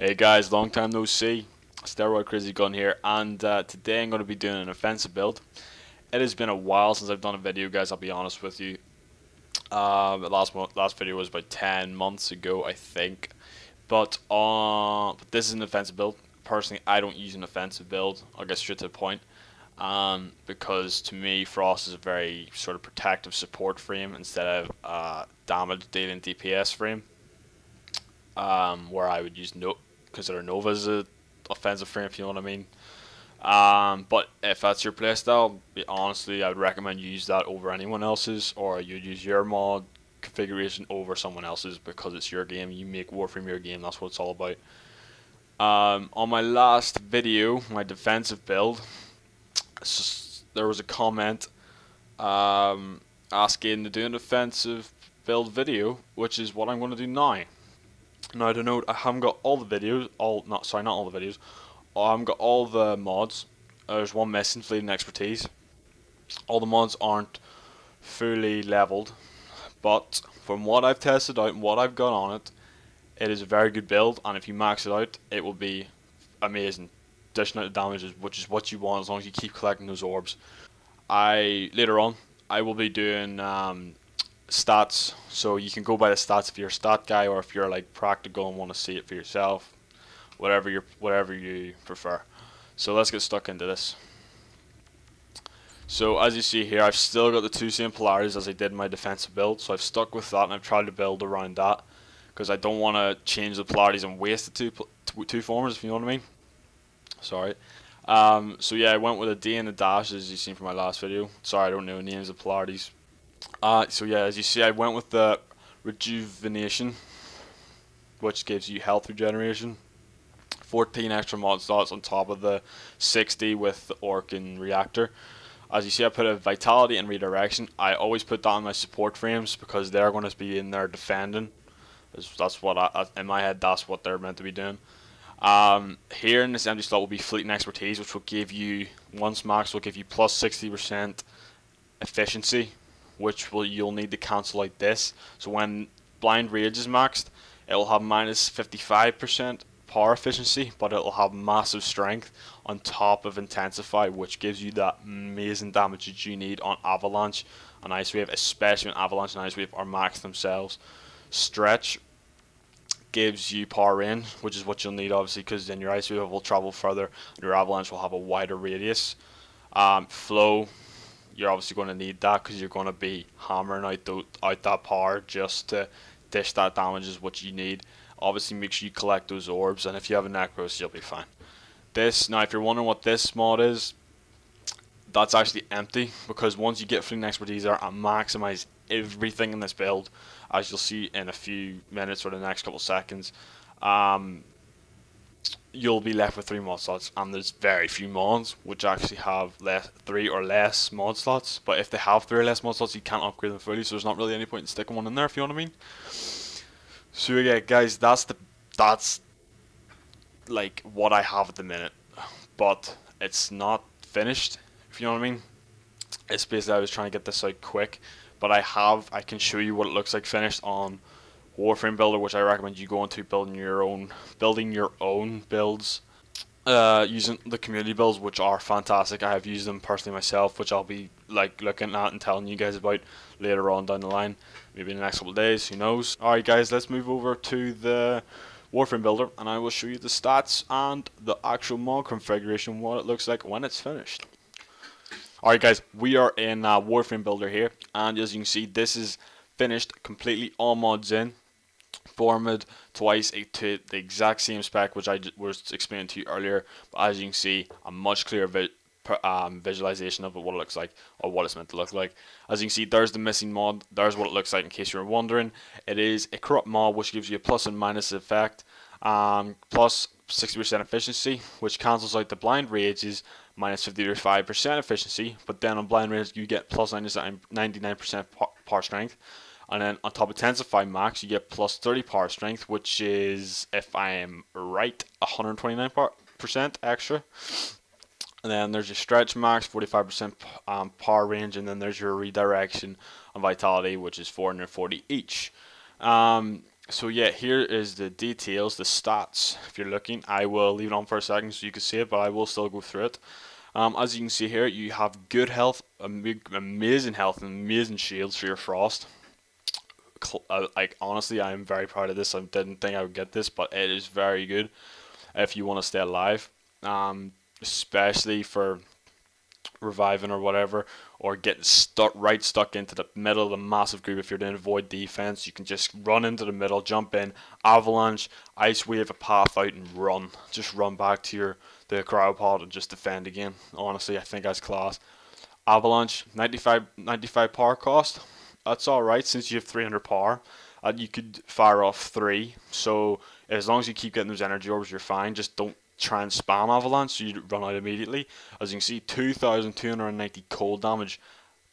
Hey guys, long time no see. SteroidCrazygun here, and today I'm going to be doing an offensive build. It has been a while since I've done a video, guys. I'll be honest with you. The last video was about 10 months ago, I think. But this is an offensive build. Personally, I don't use an offensive build. I'll get straight to the point. Because to me, Frost is a very sort of protective support frame instead of damage dealing DPS frame. Where I would consider Nova as a offensive frame, if you know what I mean. But if that's your playstyle, honestly, I would recommend you use that over anyone else's, or you'd use your mod configuration over someone else's because it's your game. You make Warframe your game. That's what it's all about. On my last video, my defensive build, there was a comment asking to do an defensive build video, which is what I'm going to do now. Now, to note, I haven't got all the videos, not all the videos. I haven't got all the mods. There's one missing, Fleeting Expertise. All the mods aren't fully leveled, but from what I've tested out and what I've got on it, it is a very good build, and if you max it out, it will be amazing. Dishing out the damages, which is what you want as long as you keep collecting those orbs. Later on, I will be doing stats, so you can go by the stats if you're a stat guy, or if you're like practical and want to see it for yourself, whatever you prefer. So let's get stuck into this. So as you see here, I've still got the two same polarities as I did in my defensive build, so I've stuck with that and I've tried to build around that because I don't want to change the polarities and waste the two formers, if you know what I mean. Sorry. So yeah, I went with a D and a dash, as you've seen from my last video. Sorry, I don't know names of polarities. So yeah, as you see, I went with the rejuvenation, which gives you health regeneration. 14 extra mod slots on top of the 60 with the orc and reactor. As you see, I put a vitality and redirection. I always put that on my support frames because they're going to be in there defending. That's what in my head, that's what they're meant to be doing. Here in this empty slot will be Fleeting Expertise, which will give you, once max, will give you plus 60% efficiency, which you'll need to cancel out this. So when Blind Rage is maxed, it will have minus 55% power efficiency, but it will have massive strength on top of Intensify, which gives you that amazing damage that you need on Avalanche and Ice Wave, especially when Avalanche and Ice Wave are maxed themselves. Stretch gives you power range, which is what you'll need obviously, because then your Ice Wave will travel further and your Avalanche will have a wider radius. Flow, you're obviously going to need that because you're going to be hammering out that power just to dish that damage is what you need. Obviously make sure you collect those orbs, and if you have a Necros, you'll be fine. Now if you're wondering what this mod is, that's actually empty, because once you get Fleeting Expertise there and maximize everything in this build, as you'll see in a few minutes or the next couple seconds, you'll be left with 3 mod slots, and there's very few mods which actually have 3 or less mod slots. But if they have 3 or less mod slots, you can't upgrade them fully, so there's not really any point in sticking one in there, if you know what I mean. So yeah, guys, that's like what I have at the minute, but it's not finished, if you know what I mean. It's basically, I was trying to get this out quick, but I can show you what it looks like finished on Warframe Builder, which I recommend you go into building your own builds, using the community builds, which are fantastic. I have used them personally myself, which I'll be like looking at and telling you guys about later on down the line, maybe in the next couple of days, who knows. Alright guys, let's move over to the Warframe Builder and I will show you the stats and the actual mod configuration, what it looks like when it's finished. Alright guys, we are in Warframe Builder here, and as you can see, this is finished completely, all mods in, formatted twice to the exact same spec which I was explaining to you earlier, but as you can see, a much clearer visualization of what it looks like, or what it's meant to look like. As you can see, there's the missing mod, there's what it looks like in case you're wondering. It is a corrupt mod which gives you a plus and minus effect, plus 60% efficiency, which cancels out the Blind Rages, minus 55% efficiency, but then on Blind Rage you get plus 99% power strength. And then on top of Intensify Max, you get plus 30 power strength, which is, if I am right, 129% extra. And then there's your Stretch Max, 45% power range, and then there's your Redirection and Vitality, which is 440 each. So yeah, here is the details, the stats. If you're looking, I will leave it on for a second so you can see it, but I will still go through it. As you can see here, you have good health, amazing health, and amazing shields for your frost. Like honestly, I am very proud of this. I didn't think I would get this, but it is very good if you want to stay alive, especially for reviving or whatever, or getting stuck into the middle of the massive group. If you're doing void defense, you can just run into the middle, jump in, avalanche, ice wave a path out, and run. Just run back to the cryopod and just defend again. Honestly, I think that's class. Avalanche, 95 power cost. That's alright since you have 300 power. You could fire off 3. So as long as you keep getting those energy orbs, you're fine. Just don't try and spam avalanche so you run out immediately. As you can see, 2,290 cold damage.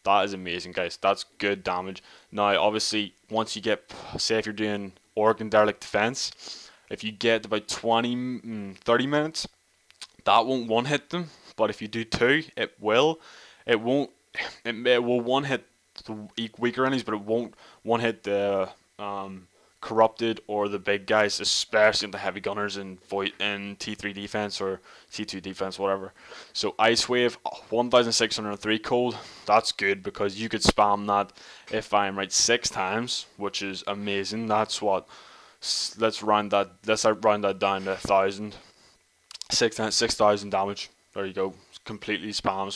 That is amazing, guys. That's good damage. Now obviously once you get, say if you're doing organ derelict defense, if you get about 30 minutes, that won't one hit them, but if you do 2, it will. It will one hit the weaker enemies, but it won't one hit the corrupted or the big guys, especially the heavy gunners in T3 defense or T2 defense, whatever. So ice wave, 1,603 cold. That's good because you could spam that, if I'm right, 6 times, which is amazing. That's what. Let's round that down to 1,000. 6,000 damage. There you go. Completely spam.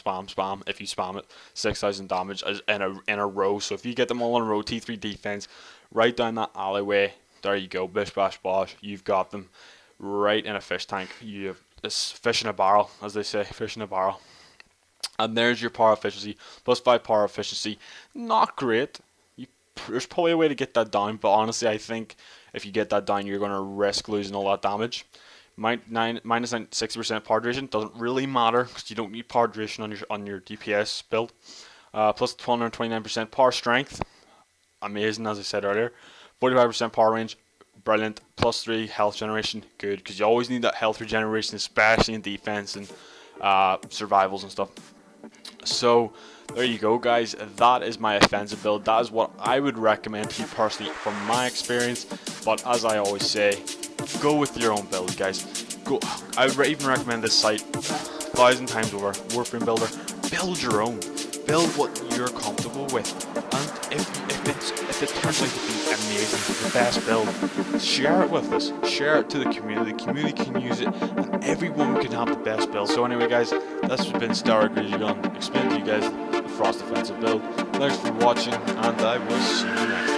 If you spam it, 6,000 damage in a row. So if you get them all in a row, T3 defense, right down that alleyway. There you go. Bish bash bosh. You've got them right in a fish tank. You have this fish in a barrel, as they say, fish in a barrel. And there's your power efficiency. +5 power efficiency. Not great. There's probably a way to get that down, but honestly, I think if you get that down, you're going to risk losing all that damage. Minus 60% power duration doesn't really matter because you don't need power duration on your DPS build. Plus 129% power strength, amazing as I said earlier. 45% power range, brilliant. +3 health generation, good because you always need that health regeneration, especially in defense and survivals and stuff. So there you go, guys. That is my offensive build. That is what I would recommend to you personally from my experience. But as I always say, go with your own build, guys. Go. I would even recommend this site 1,000 times over. Warframe Builder. Build your own. Build what you're comfortable with. And if it turns out to be amazing, the best build, share it with us. Share it to the community. The community can use it, and everyone can have the best build. So anyway, guys, this has been SteroidCrazygun explaining to you guys the Frost Offensive build. Thanks for watching, and I will see you next time.